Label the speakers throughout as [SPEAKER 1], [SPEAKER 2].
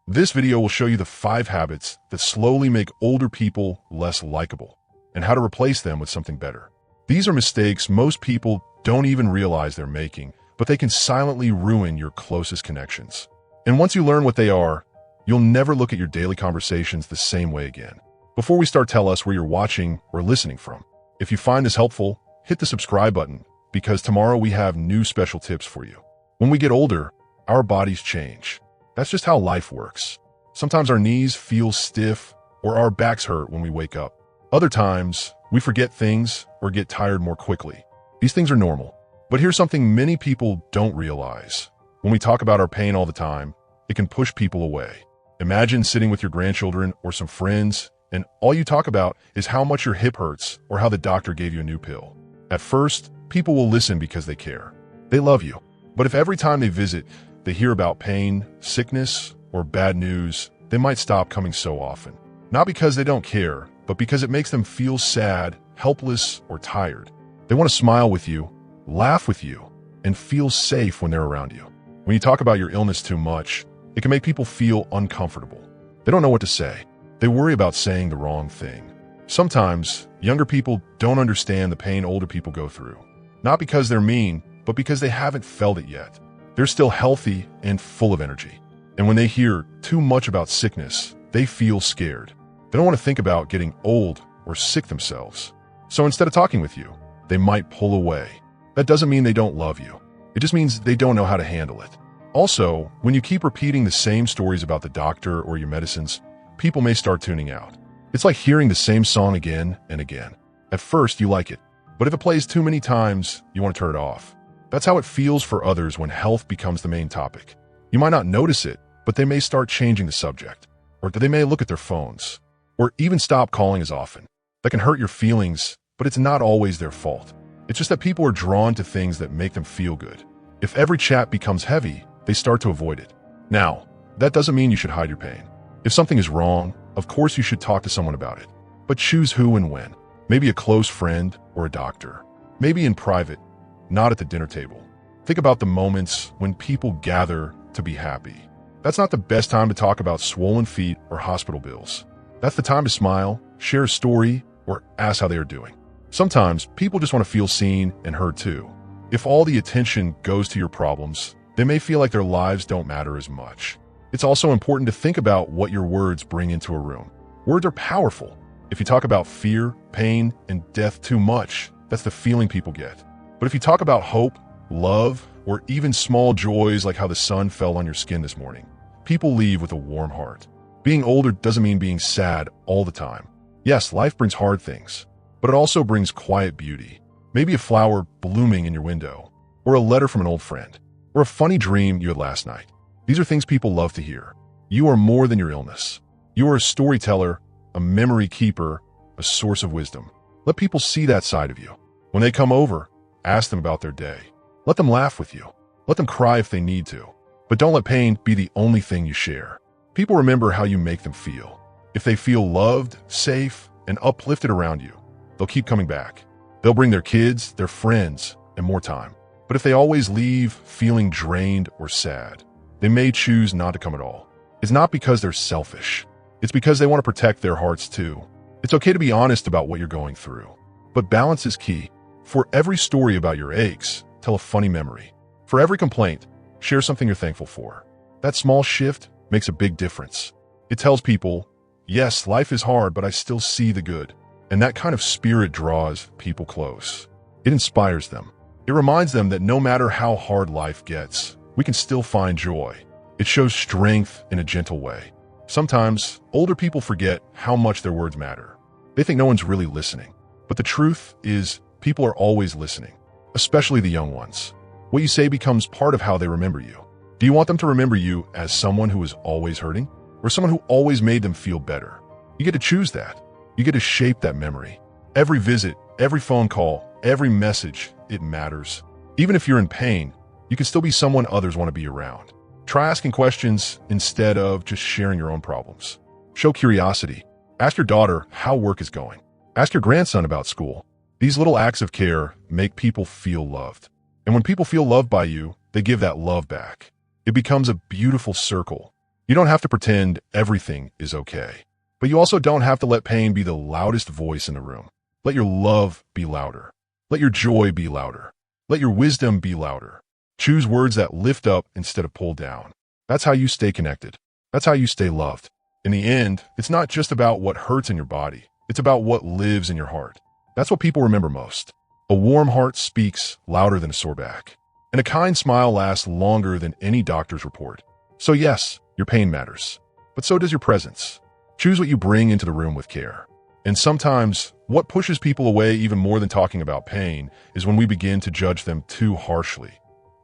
[SPEAKER 1] This video will show you the 5 habits that slowly make older people less likable and how to replace them with something better. These are mistakes most people don't even realize they're making, but they can silently ruin your closest connections. And once you learn what they are, you'll never look at your daily conversations the same way again. Before we start, tell us where you're watching or listening from. If you find this helpful, hit the subscribe button because tomorrow we have new special tips for you. When we get older, our bodies change. That's just how life works. Sometimes our knees feel stiff or our backs hurt when we wake up. Other times, we forget things or get tired more quickly. These things are normal. But here's something many people don't realize. When we talk about our pain all the time, it can push people away. Imagine sitting with your grandchildren or some friends, and all you talk about is how much your hip hurts or how the doctor gave you a new pill. At first, people will listen because they care. They love you. But if every time they visit, they hear about pain, sickness, or bad news, they might stop coming so often. Not because they don't care, but because it makes them feel sad, helpless, or tired. They want to smile with you, laugh with you, and feel safe when they're around you. When you talk about your illness too much, it can make people feel uncomfortable. They don't know what to say. They worry about saying the wrong thing. Sometimes, younger people don't understand the pain older people go through. Not because they're mean, but because they haven't felt it yet. They're still healthy and full of energy. And when they hear too much about sickness, they feel scared. They don't want to think about getting old or sick themselves. So instead of talking with you, they might pull away. That doesn't mean they don't love you. It just means they don't know how to handle it. Also, when you keep repeating the same stories about the doctor or your medicines, people may start tuning out. It's like hearing the same song again and again. At first, you like it, but if it plays too many times, you want to turn it off. That's how it feels for others when health becomes the main topic. You might not notice it, but they may start changing the subject, or they may look at their phones, or even stop calling as often. That can hurt your feelings, but it's not always their fault. It's just that people are drawn to things that make them feel good. If every chat becomes heavy, they start to avoid it. Now, that doesn't mean you should hide your pain. If something is wrong, of course you should talk to someone about it. But choose who and when. Maybe a close friend or a doctor. Maybe in private, not at the dinner table. Think about the moments when people gather to be happy. That's not the best time to talk about swollen feet or hospital bills. That's the time to smile, share a story, or ask how they are doing. Sometimes people just want to feel seen and heard too. If all the attention goes to your problems, they may feel like their lives don't matter as much. It's also important to think about what your words bring into a room. Words are powerful. If you talk about fear, pain, and death too much, that's the feeling people get. But if you talk about hope, love, or even small joys like how the sun fell on your skin this morning, people leave with a warm heart. Being older doesn't mean being sad all the time. Yes, life brings hard things, but it also brings quiet beauty. Maybe a flower blooming in your window, or a letter from an old friend, or a funny dream you had last night. These are things people love to hear. You are more than your illness. You are a storyteller, a memory keeper, a source of wisdom. Let people see that side of you. When they come over, ask them about their day. Let them laugh with you. Let them cry if they need to. But don't let pain be the only thing you share. People remember how you make them feel. If they feel loved, safe, and uplifted around you, they'll keep coming back. They'll bring their kids, their friends, and more time. But if they always leave feeling drained or sad, they may choose not to come at all. It's not because they're selfish. It's because they want to protect their hearts too. It's okay to be honest about what you're going through. But balance is key. For every story about your aches, tell a funny memory. For every complaint, share something you're thankful for. That small shift makes a big difference. It tells people, yes, life is hard, but I still see the good. And that kind of spirit draws people close. It inspires them. It reminds them that no matter how hard life gets, we can still find joy. It shows strength in a gentle way. Sometimes, older people forget how much their words matter. They think no one's really listening. But the truth is, people are always listening, especially the young ones. What you say becomes part of how they remember you. Do you want them to remember you as someone who is always hurting, or someone who always made them feel better? You get to choose that. You get to shape that memory. Every visit, every phone call, every message, it matters. Even if you're in pain, you can still be someone others want to be around. Try asking questions instead of just sharing your own problems. Show curiosity. Ask your daughter how work is going. Ask your grandson about school. These little acts of care make people feel loved. And when people feel loved by you, they give that love back. It becomes a beautiful circle. You don't have to pretend everything is okay. But you also don't have to let pain be the loudest voice in the room. Let your love be louder. Let your joy be louder. Let your wisdom be louder. Choose words that lift up instead of pull down. That's how you stay connected. That's how you stay loved. In the end, it's not just about what hurts in your body. It's about what lives in your heart. That's what people remember most. A warm heart speaks louder than a sore back. And a kind smile lasts longer than any doctor's report. So yes, your pain matters. But so does your presence. Choose what you bring into the room with care. And sometimes, what pushes people away even more than talking about pain is when we begin to judge them too harshly.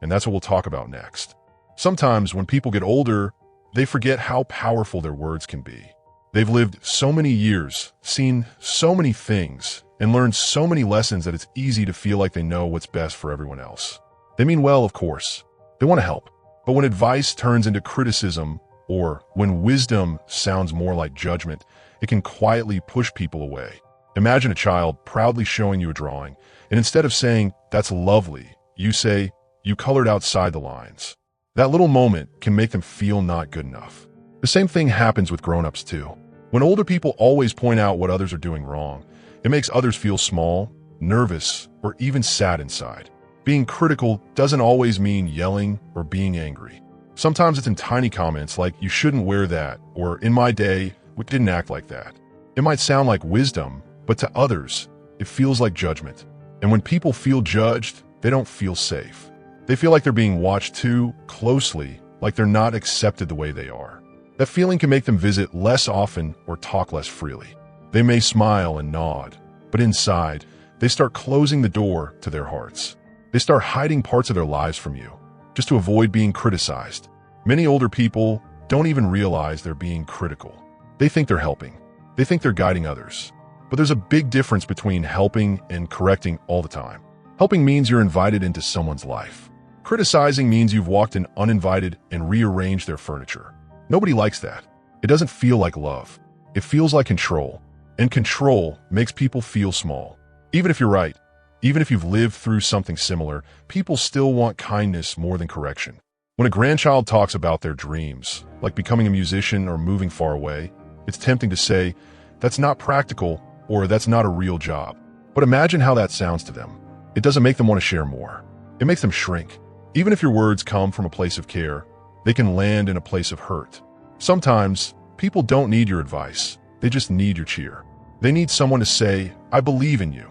[SPEAKER 1] And that's what we'll talk about next. Sometimes when people get older, they forget how powerful their words can be. They've lived so many years, seen so many things, and learned so many lessons that it's easy to feel like they know what's best for everyone else. They mean well, of course. They want to help. But when advice turns into criticism, or when wisdom sounds more like judgment, it can quietly push people away. Imagine a child proudly showing you a drawing, and instead of saying, "That's lovely," you say, "You colored outside the lines." That little moment can make them feel not good enough. The same thing happens with grown-ups too. When older people always point out what others are doing wrong, it makes others feel small, nervous, or even sad inside. Being critical doesn't always mean yelling or being angry. Sometimes it's in tiny comments like, "You shouldn't wear that," or "In my day, we didn't act like that." It might sound like wisdom, but to others, it feels like judgment. And when people feel judged, they don't feel safe. They feel like they're being watched too closely, like they're not accepted the way they are. That feeling can make them visit less often or talk less freely. They may smile and nod, but inside, they start closing the door to their hearts. They start hiding parts of their lives from you, just to avoid being criticized. Many older people don't even realize they're being critical. They think they're helping. They think they're guiding others. But there's a big difference between helping and correcting all the time. Helping means you're invited into someone's life. Criticizing means you've walked in uninvited and rearranged their furniture. Nobody likes that. It doesn't feel like love. It feels like control. And control makes people feel small. Even if you're right, even if you've lived through something similar, people still want kindness more than correction. When a grandchild talks about their dreams, like becoming a musician or moving far away, it's tempting to say, "That's not practical," or "That's not a real job." But imagine how that sounds to them. It doesn't make them want to share more. It makes them shrink. Even if your words come from a place of care, they can land in a place of hurt. Sometimes, people don't need your advice. They just need your cheer. They need someone to say, "I believe in you,"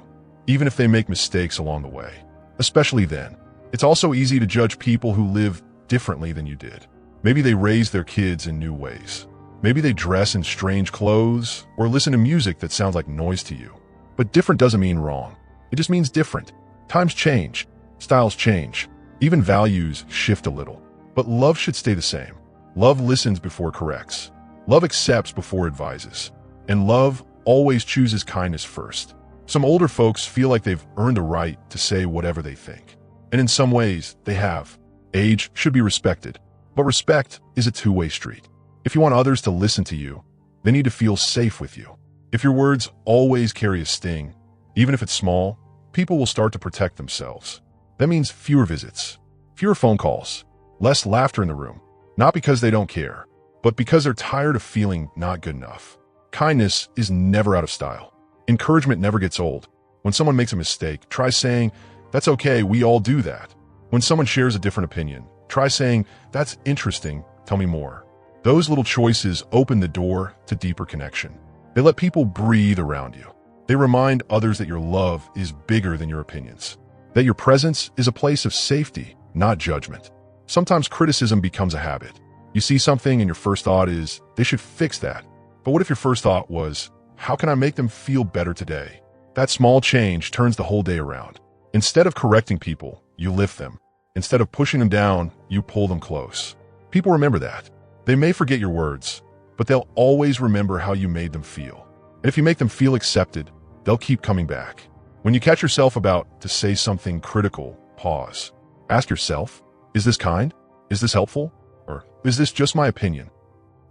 [SPEAKER 1] even if they make mistakes along the way. Especially then. It's also easy to judge people who live differently than you did. Maybe they raise their kids in new ways. Maybe they dress in strange clothes or listen to music that sounds like noise to you. But different doesn't mean wrong. It just means different. Times change. Styles change. Even values shift a little. But love should stay the same. Love listens before it corrects. Love accepts before it advises. And love always chooses kindness first. Some older folks feel like they've earned the right to say whatever they think. And in some ways, they have. Age should be respected. But respect is a two-way street. If you want others to listen to you, they need to feel safe with you. If your words always carry a sting, even if it's small, people will start to protect themselves. That means fewer visits, fewer phone calls, less laughter in the room. Not because they don't care, but because they're tired of feeling not good enough. Kindness is never out of style. Encouragement never gets old. When someone makes a mistake, try saying, "That's okay, we all do that." When someone shares a different opinion, try saying, "That's interesting, tell me more." Those little choices open the door to deeper connection. They let people breathe around you. They remind others that your love is bigger than your opinions. That your presence is a place of safety, not judgment. Sometimes criticism becomes a habit. You see something and your first thought is, "They should fix that." But what if your first thought was, "How can I make them feel better today?" That small change turns the whole day around. Instead of correcting people, you lift them. Instead of pushing them down, you pull them close. People remember that. They may forget your words, but they'll always remember how you made them feel. And if you make them feel accepted, they'll keep coming back. When you catch yourself about to say something critical, pause. Ask yourself, is this kind? Is this helpful? Or is this just my opinion?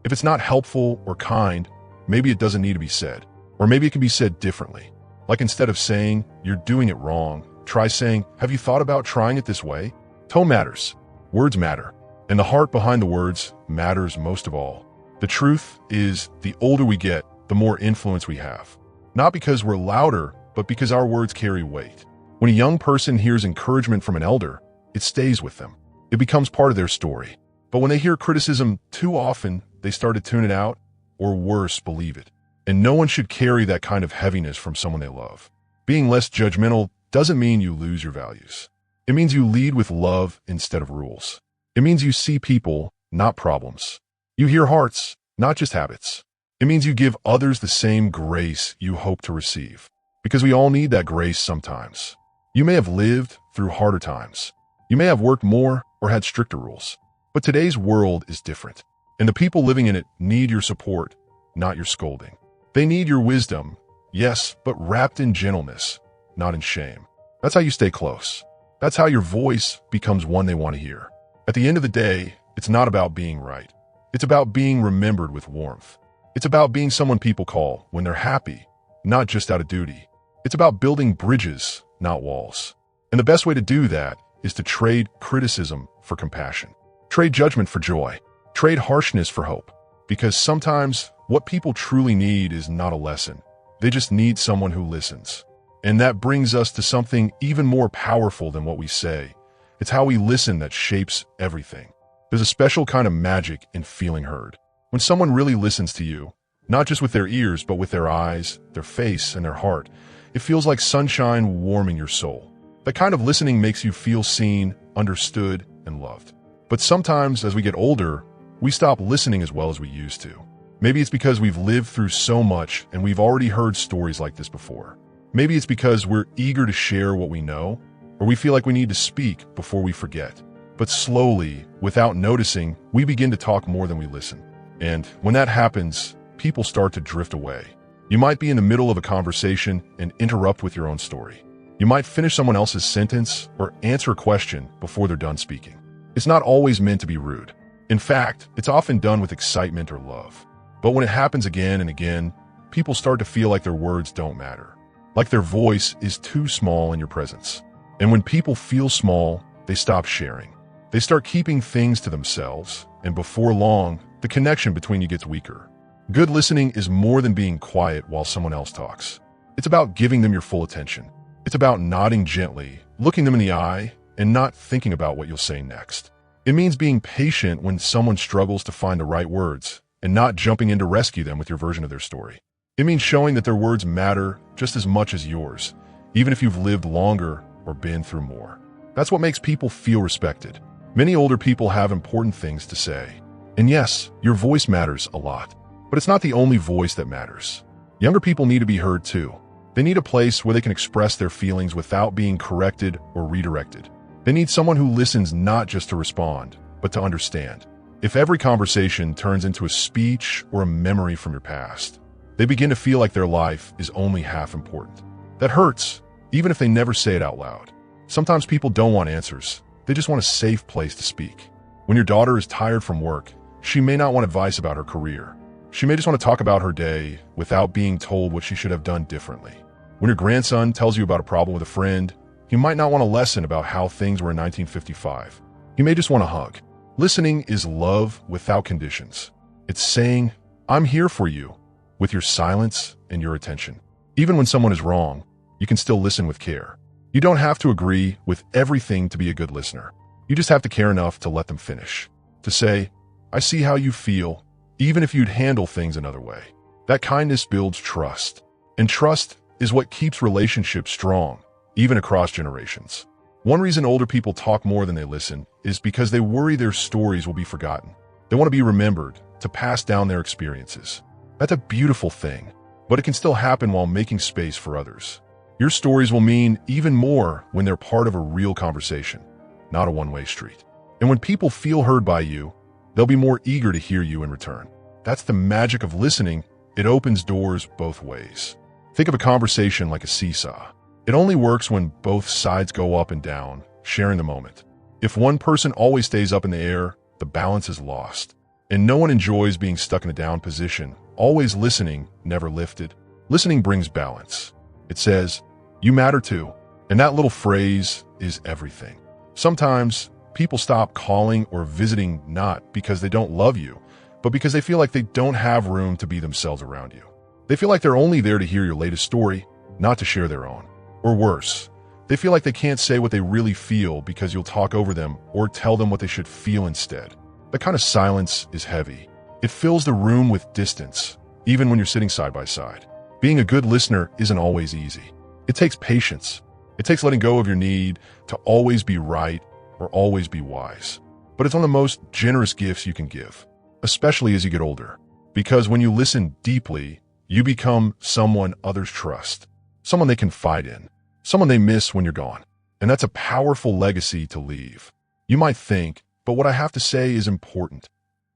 [SPEAKER 1] If it's not helpful or kind, maybe it doesn't need to be said. Or maybe it can be said differently. Like instead of saying, "You're doing it wrong," try saying, "Have you thought about trying it this way?" Tone matters. Words matter. And the heart behind the words matters most of all. The truth is, the older we get, the more influence we have. Not because we're louder, but because our words carry weight. When a young person hears encouragement from an elder, it stays with them. It becomes part of their story. But when they hear criticism too often, they start to tune it out, or worse, believe it. And no one should carry that kind of heaviness from someone they love. Being less judgmental doesn't mean you lose your values. It means you lead with love instead of rules. It means you see people, not problems. You hear hearts, not just habits. It means you give others the same grace you hope to receive. Because we all need that grace sometimes. You may have lived through harder times. You may have worked more or had stricter rules. But today's world is different. And the people living in it need your support, not your scolding. They need your wisdom, yes, but wrapped in gentleness, not in shame. That's how you stay close. That's how your voice becomes one they want to hear. At the end of the day, it's not about being right. It's about being remembered with warmth. It's about being someone people call when they're happy, not just out of duty. It's about building bridges, not walls. And the best way to do that is to trade criticism for compassion. Trade judgment for joy. Trade harshness for hope. Because sometimes what people truly need is not a lesson. They just need someone who listens. And that brings us to something even more powerful than what we say. It's how we listen that shapes everything. There's a special kind of magic in feeling heard. When someone really listens to you, not just with their ears, but with their eyes, their face, and their heart, it feels like sunshine warming your soul. That kind of listening makes you feel seen, understood, and loved. But sometimes, as we get older, we stop listening as well as we used to. Maybe it's because we've lived through so much and we've already heard stories like this before. Maybe it's because we're eager to share what we know, or we feel like we need to speak before we forget. But slowly, without noticing, we begin to talk more than we listen. And when that happens, people start to drift away. You might be in the middle of a conversation and interrupt with your own story. You might finish someone else's sentence or answer a question before they're done speaking. It's not always meant to be rude. In fact, it's often done with excitement or love. But when it happens again and again, people start to feel like their words don't matter. Like their voice is too small in your presence. And when people feel small, they stop sharing. They start keeping things to themselves, and before long, the connection between you gets weaker. Good listening is more than being quiet while someone else talks. It's about giving them your full attention. It's about nodding gently, looking them in the eye, and not thinking about what you'll say next. It means being patient when someone struggles to find the right words, and not jumping in to rescue them with your version of their story. It means showing that their words matter just as much as yours, even if you've lived longer or been through more. That's what makes people feel respected. Many older people have important things to say. And yes, your voice matters a lot. But it's not the only voice that matters. Younger people need to be heard too. They need a place where they can express their feelings without being corrected or redirected. They need someone who listens not just to respond, but to understand. If every conversation turns into a speech or a memory from your past, they begin to feel like their life is only half important. That hurts, even if they never say it out loud. Sometimes people don't want answers. They just want a safe place to speak. When your daughter is tired from work, she may not want advice about her career. She may just want to talk about her day without being told what she should have done differently. When your grandson tells you about a problem with a friend, he might not want a lesson about how things were in 1955. He may just want a hug. Listening is love without conditions. It's saying, I'm here for you, with your silence and your attention. Even when someone is wrong, you can still listen with care. You don't have to agree with everything to be a good listener. You just have to care enough to let them finish. To say, I see how you feel, even if you'd handle things another way. That kindness builds trust. And trust is what keeps relationships strong, even across generations. One reason older people talk more than they listen is because they worry their stories will be forgotten. They want to be remembered, to pass down their experiences. That's a beautiful thing, but it can still happen while making space for others. Your stories will mean even more when they're part of a real conversation, not a one-way street. And when people feel heard by you, they'll be more eager to hear you in return. That's the magic of listening. It opens doors both ways. Think of a conversation like a seesaw. It only works when both sides go up and down, sharing the moment. If one person always stays up in the air, the balance is lost. And no one enjoys being stuck in a down position, always listening, never lifted. Listening brings balance. It says, you matter too. And that little phrase is everything. Sometimes People stop calling or visiting not because they don't love you, but because they feel like they don't have room to be themselves around you. They feel like they're only there to hear your latest story, not to share their own. Or worse, they feel like they can't say what they really feel because you'll talk over them or tell them what they should feel instead. That kind of silence is heavy. It fills the room with distance, even when you're sitting side by side. Being a good listener isn't always easy. It takes patience. It takes letting go of your need to always be right or always be wise. But it's one of the most generous gifts you can give, especially as you get older. Because when you listen deeply, you become someone others trust, someone they confide in, someone they miss when you're gone. And that's a powerful legacy to leave. You might think, but what I have to say is important.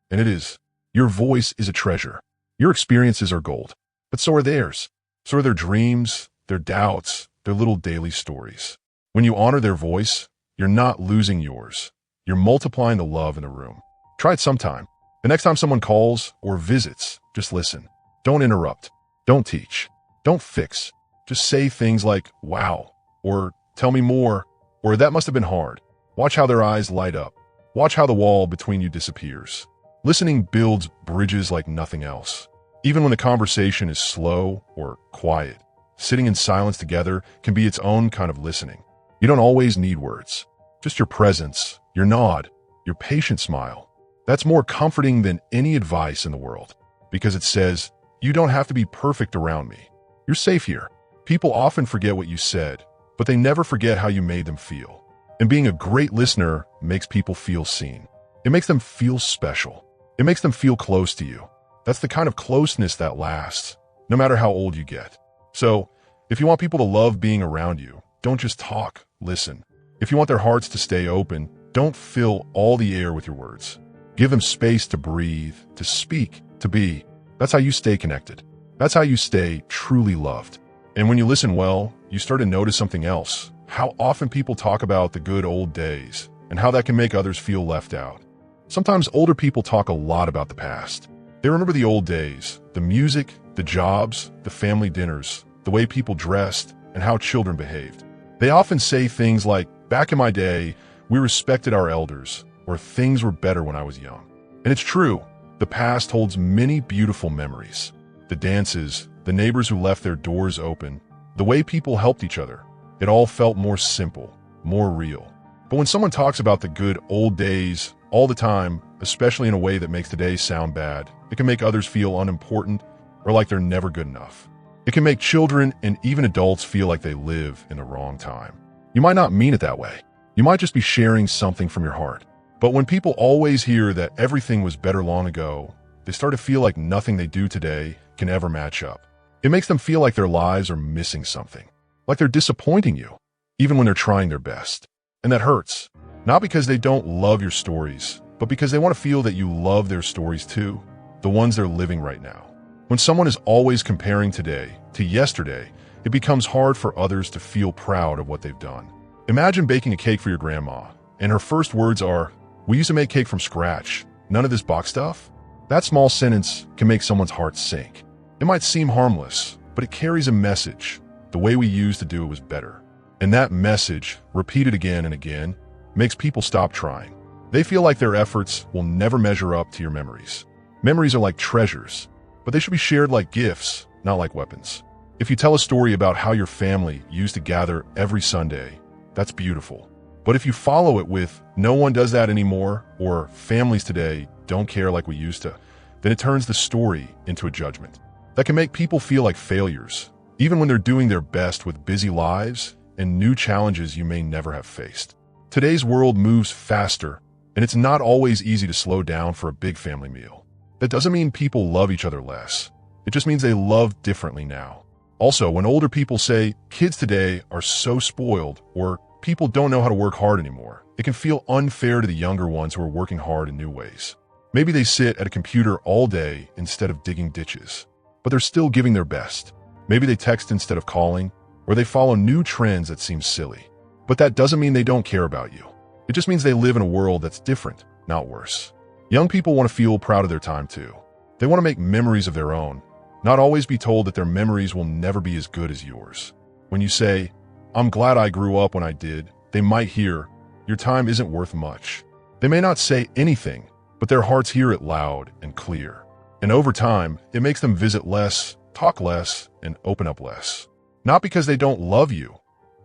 [SPEAKER 1] And it is. Your voice is a treasure. Your experiences are gold. But so are theirs. So are their dreams, their doubts, their little daily stories. When you honor their voice, you're not losing yours. You're multiplying the love in the room. Try it sometime. The next time someone calls or visits, just listen. Don't interrupt. Don't teach. Don't fix. Just say things like, wow, or tell me more, or that must have been hard. Watch how their eyes light up. Watch how the wall between you disappears. Listening builds bridges like nothing else. Even when the conversation is slow or quiet, sitting in silence together can be its own kind of listening. You don't always need words. Just your presence, your nod, your patient smile. That's more comforting than any advice in the world, because it says, you don't have to be perfect around me. You're safe here. People often forget what you said, but they never forget how you made them feel. And being a great listener makes people feel seen. It makes them feel special. It makes them feel close to you. That's the kind of closeness that lasts, no matter how old you get. So, if you want people to love being around you, don't just talk, listen. If you want their hearts to stay open, don't fill all the air with your words. Give them space to breathe, to speak, to be. That's how you stay connected. That's how you stay truly loved. And when you listen well, you start to notice something else. How often people talk about the good old days and how that can make others feel left out. Sometimes older people talk a lot about the past. They remember the old days, the music, the jobs, the family dinners, the way people dressed, and how children behaved. They often say things like, back in my day, we respected our elders, or things were better when I was young. And it's true, the past holds many beautiful memories. The dances, the neighbors who left their doors open, the way people helped each other. It all felt more simple, more real. But when someone talks about the good old days all the time, especially in a way that makes today sound bad, it can make others feel unimportant or like they're never good enough. It can make children and even adults feel like they live in the wrong time. You might not mean it that way. You might just be sharing something from your heart. But when people always hear that everything was better long ago, they start to feel like nothing they do today can ever match up. It makes them feel like their lives are missing something, like they're disappointing you, even when they're trying their best. And that hurts, not because they don't love your stories, but because they want to feel that you love their stories too, the ones they're living right now. When someone is always comparing today to yesterday, it becomes hard for others to feel proud of what they've done. Imagine baking a cake for your grandma, and her first words are, "We used to make cake from scratch, none of this box stuff." That small sentence can make someone's heart sink. It might seem harmless, but it carries a message. The way we used to do it was better. And that message, repeated again and again, makes people stop trying. They feel like their efforts will never measure up to your memories. Memories are like treasures, but they should be shared like gifts, not like weapons. If you tell a story about how your family used to gather every Sunday, that's beautiful. But if you follow it with, "No one does that anymore," or "Families today don't care like we used to," then it turns the story into a judgment. That can make people feel like failures, even when they're doing their best with busy lives and new challenges you may never have faced. Today's world moves faster, and it's not always easy to slow down for a big family meal. That doesn't mean people love each other less. It just means they love differently now. Also, when older people say, "Kids today are so spoiled," or "People don't know how to work hard anymore," it can feel unfair to the younger ones who are working hard in new ways. Maybe they sit at a computer all day instead of digging ditches, but they're still giving their best. Maybe they text instead of calling, or they follow new trends that seem silly. But that doesn't mean they don't care about you. It just means they live in a world that's different, not worse. Young people want to feel proud of their time too. They want to make memories of their own, not always be told that their memories will never be as good as yours. When you say, "I'm glad I grew up when I did," they might hear, your time isn't worth much. They may not say anything, but their hearts hear it loud and clear. And over time, it makes them visit less, talk less, and open up less. Not because they don't love you,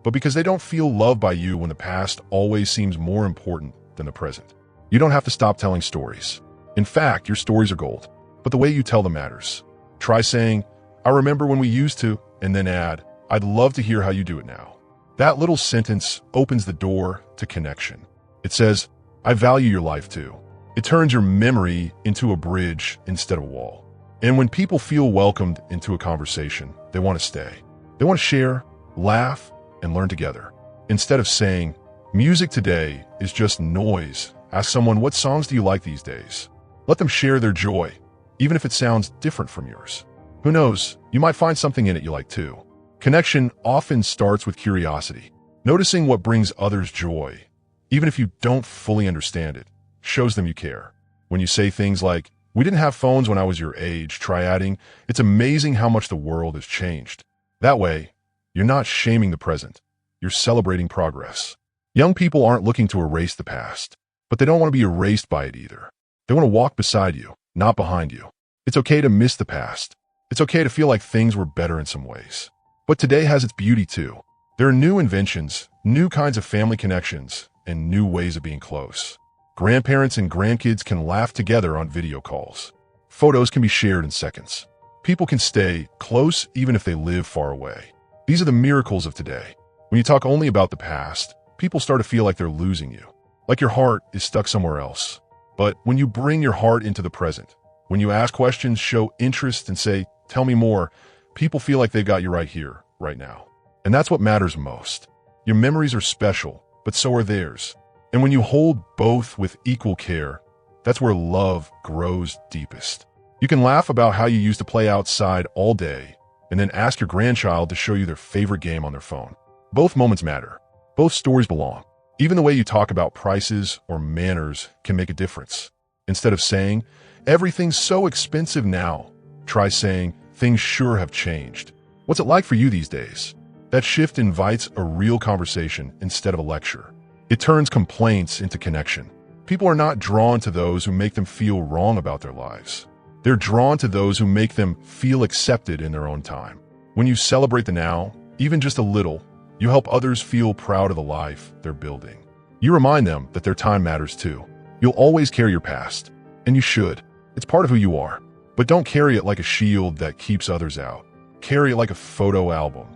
[SPEAKER 1] but because they don't feel loved by you when the past always seems more important than the present. You don't have to stop telling stories. In fact, your stories are gold, but the way you tell them matters. Try saying, "I remember when we used to," and then add, "I'd love to hear how you do it now." That little sentence opens the door to connection. It says, "I value your life too." It turns your memory into a bridge instead of a wall. And when people feel welcomed into a conversation, they want to stay. They want to share, laugh, and learn together. Instead of saying, "Music today is just noise," ask someone, "What songs do you like these days?" Let them share their joy, even if it sounds different from yours. Who knows, you might find something in it you like too. Connection often starts with curiosity. Noticing what brings others joy, even if you don't fully understand it, shows them you care. When you say things like, "We didn't have phones when I was your age," try adding, "It's amazing how much the world has changed." That way, you're not shaming the present. You're celebrating progress. Young people aren't looking to erase the past, but they don't want to be erased by it either. They want to walk beside you, not behind you. It's okay to miss the past. It's okay to feel like things were better in some ways. But today has its beauty too. There are new inventions, new kinds of family connections, and new ways of being close. Grandparents and grandkids can laugh together on video calls. Photos can be shared in seconds. People can stay close even if they live far away. These are the miracles of today. When you talk only about the past, people start to feel like they're losing you, like your heart is stuck somewhere else. But when you bring your heart into the present, when you ask questions, show interest, and say, "Tell me more," people feel like they've got you right here, right now. And that's what matters most. Your memories are special, but so are theirs. And when you hold both with equal care, that's where love grows deepest. You can laugh about how you used to play outside all day, and then ask your grandchild to show you their favorite game on their phone. Both moments matter. Both stories belong. Even the way you talk about prices or manners can make a difference. Instead of saying, "Everything's so expensive now," try saying, "Things sure have changed. What's it like for you these days?" That shift invites a real conversation instead of a lecture. It turns complaints into connection. People are not drawn to those who make them feel wrong about their lives. They're drawn to those who make them feel accepted in their own time. When you celebrate the now, even just a little, you help others feel proud of the life they're building. You remind them that their time matters too. You'll always carry your past, and you should. It's part of who you are. But don't carry it like a shield that keeps others out. Carry it like a photo album,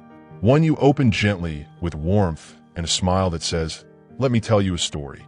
[SPEAKER 1] one you open gently with warmth and a smile that says, "Let me tell you a story."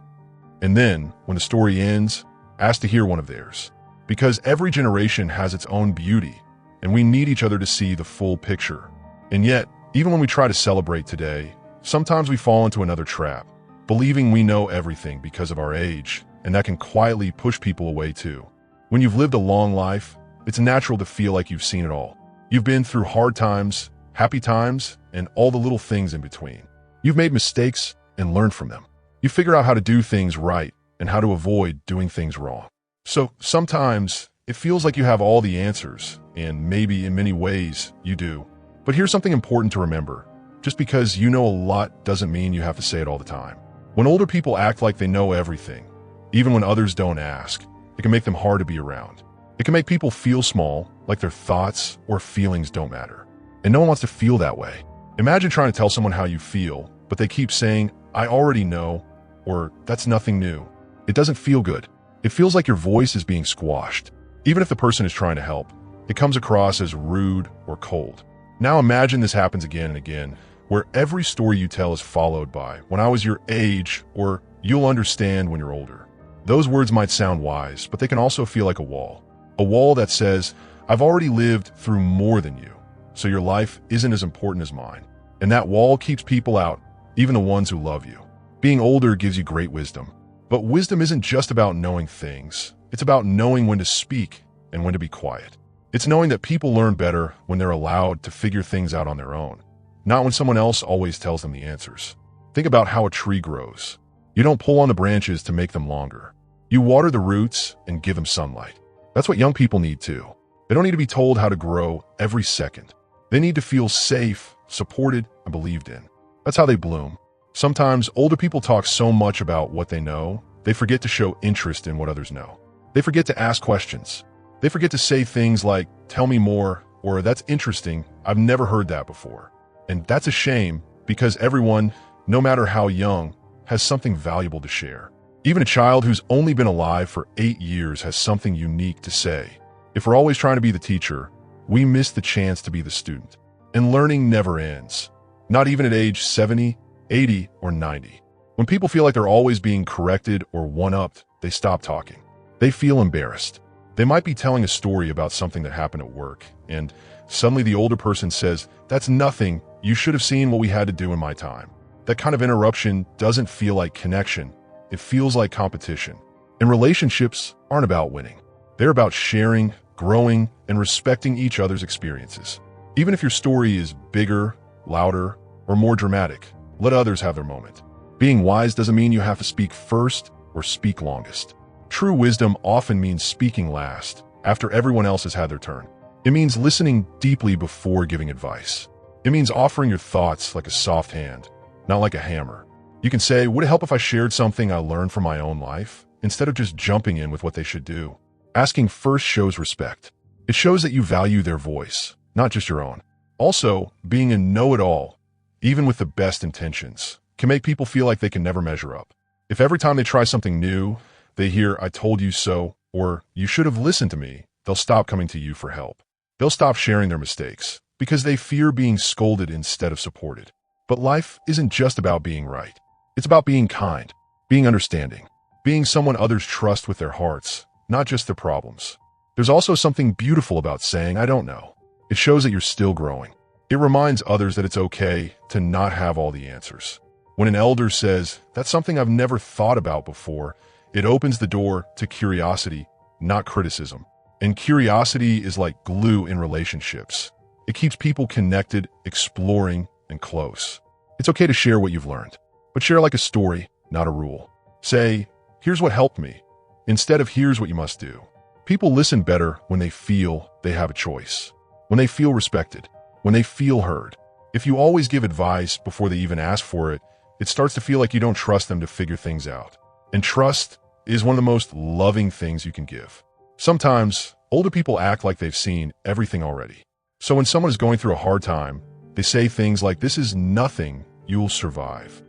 [SPEAKER 1] And then, when the story ends, ask to hear one of theirs. Because every generation has its own beauty, and we need each other to see the full picture. And yet, even when we try to celebrate today, sometimes we fall into another trap, believing we know everything because of our age, and that can quietly push people away too. When you've lived a long life, it's natural to feel like you've seen it all. You've been through hard times, happy times, and all the little things in between. You've made mistakes and learned from them. You figure out how to do things right and how to avoid doing things wrong. So sometimes it feels like you have all the answers, and maybe in many ways you do. But here's something important to remember. Just because you know a lot doesn't mean you have to say it all the time. When older people act like they know everything, even when others don't ask, it can make them hard to be around. It can make people feel small, like their thoughts or feelings don't matter. And no one wants to feel that way. Imagine trying to tell someone how you feel, but they keep saying, "I already know," or "That's nothing new." It doesn't feel good. It feels like your voice is being squashed. Even if the person is trying to help, it comes across as rude or cold. Now imagine this happens again and again, where every story you tell is followed by, "When I was your age," or "You'll understand when you're older." Those words might sound wise, but they can also feel like a wall. A wall that says, "I've already lived through more than you, so your life isn't as important as mine." And that wall keeps people out, even the ones who love you. Being older gives you great wisdom. But wisdom isn't just about knowing things. It's about knowing when to speak and when to be quiet. It's knowing that people learn better when they're allowed to figure things out on their own, not when someone else always tells them the answers. Think about how a tree grows. You don't pull on the branches to make them longer. You water the roots and give them sunlight. That's what young people need too. They don't need to be told how to grow every second. They need to feel safe, supported, and believed in. That's how they bloom. Sometimes older people talk so much about what they know, they forget to show interest in what others know. They forget to ask questions. They forget to say things like, "Tell me more," or "That's interesting, I've never heard that before." And that's a shame, because everyone, no matter how young, has something valuable to share. Even a child who's only been alive for 8 years has something unique to say. If we're always trying to be the teacher, we miss the chance to be the student. And learning never ends. Not even at age 70, 80, or 90. When people feel like they're always being corrected or one-upped, they stop talking. They feel embarrassed. They might be telling a story about something that happened at work, and suddenly the older person says, "That's nothing, you should have seen what we had to do in my time." That kind of interruption doesn't feel like connection, it feels like competition. And relationships aren't about winning. They're about sharing, growing, and respecting each other's experiences. Even if your story is bigger, louder, or more dramatic, let others have their moment. Being wise doesn't mean you have to speak first or speak longest. True wisdom often means speaking last, after everyone else has had their turn. It means listening deeply before giving advice. It means offering your thoughts like a soft hand, not like a hammer. You can say, "Would it help if I shared something I learned from my own life?" instead of just jumping in with what they should do. Asking first shows respect. It shows that you value their voice, not just your own. Also, being a know-it-all, even with the best intentions, can make people feel like they can never measure up. If every time they try something new, they hear, "I told you so," or "You should have listened to me," they'll stop coming to you for help. They'll stop sharing their mistakes, because they fear being scolded instead of supported. But life isn't just about being right. It's about being kind, being understanding, being someone others trust with their hearts, not just their problems. There's also something beautiful about saying, "I don't know." It shows that you're still growing. It reminds others that it's okay to not have all the answers. When an elder says, "That's something I've never thought about before," it opens the door to curiosity, not criticism. And curiosity is like glue in relationships. It keeps people connected, exploring, and close. It's okay to share what you've learned, but share like a story, not a rule. Say, "Here's what helped me," instead of "Here's what you must do." People listen better when they feel they have a choice, when they feel respected, when they feel heard. If you always give advice before they even ask for it, it starts to feel like you don't trust them to figure things out. And trust is one of the most loving things you can give. Sometimes, older people act like they've seen everything already. So when someone is going through a hard time, they say things like, "This is nothing, you'll survive."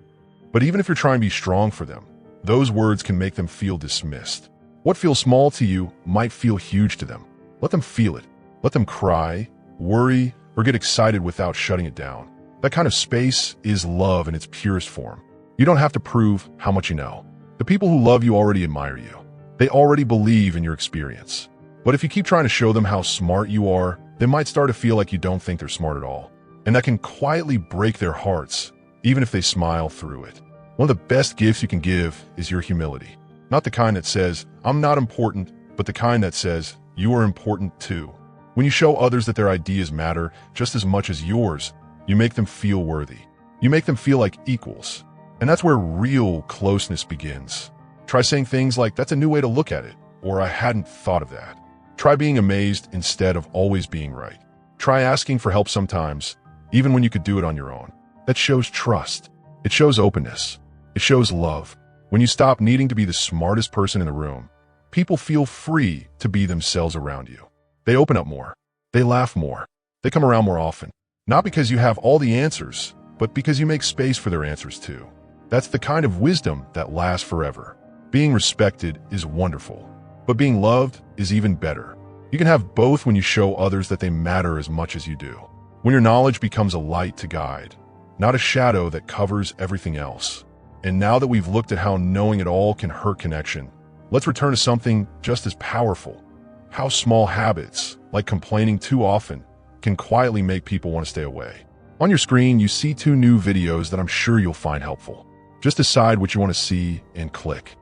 [SPEAKER 1] But even if you're trying to be strong for them, those words can make them feel dismissed. What feels small to you might feel huge to them. Let them feel it. Let them cry, worry, or get excited without shutting it down. That kind of space is love in its purest form. You don't have to prove how much you know. The people who love you already admire you. They already believe in your experience. But if you keep trying to show them how smart you are, they might start to feel like you don't think they're smart at all. And that can quietly break their hearts, even if they smile through it. One of the best gifts you can give is your humility. Not the kind that says, "I'm not important," but the kind that says, "You are important too." When you show others that their ideas matter just as much as yours, you make them feel worthy. You make them feel like equals. And that's where real closeness begins. Try saying things like, "That's a new way to look at it," or "I hadn't thought of that." Try being amazed instead of always being right. Try asking for help sometimes, even when you could do it on your own. That shows trust. It shows openness. It shows love. When you stop needing to be the smartest person in the room, people feel free to be themselves around you. They open up more. They laugh more. They come around more often. Not because you have all the answers, but because you make space for their answers too. That's the kind of wisdom that lasts forever. Being respected is wonderful, but being loved is even better. You can have both when you show others that they matter as much as you do. When your knowledge becomes a light to guide, not a shadow that covers everything else. And now that we've looked at how knowing it all can hurt connection, let's return to something just as powerful. How small habits, like complaining too often, can quietly make people want to stay away. On your screen, you see 2 new videos that I'm sure you'll find helpful. Just decide what you want to see and click.